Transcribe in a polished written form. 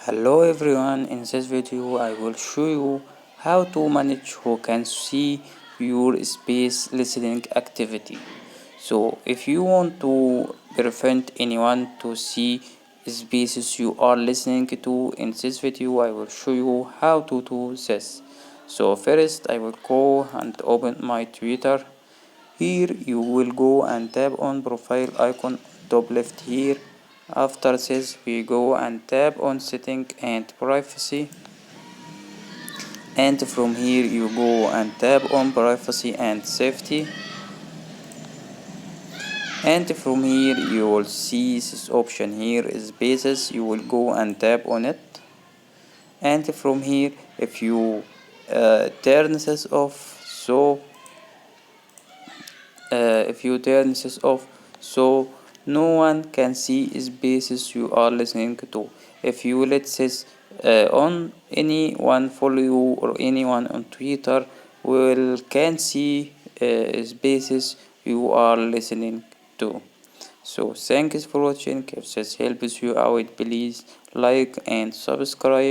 Hello everyone, in this video I will show you how to manage who can see your space listening activity. So if you want to prevent anyone to see spaces you are listening to, in this video I will show you how to do this. So first I will go and open my Twitter. Here you will go and tap on profile icon top left here. After this we go and tap on setting and privacy, and from here you go and tap on privacy and safety, and from here you will see this option here is spaces. You will go and tap on it, and from here if you turn this off, so if you turn this off, so no one can see spaces you are listening to. If you let this on, anyone follow you or anyone on Twitter will can see spaces you are listening to. So thanks for watching. If this helps you out, please like and subscribe.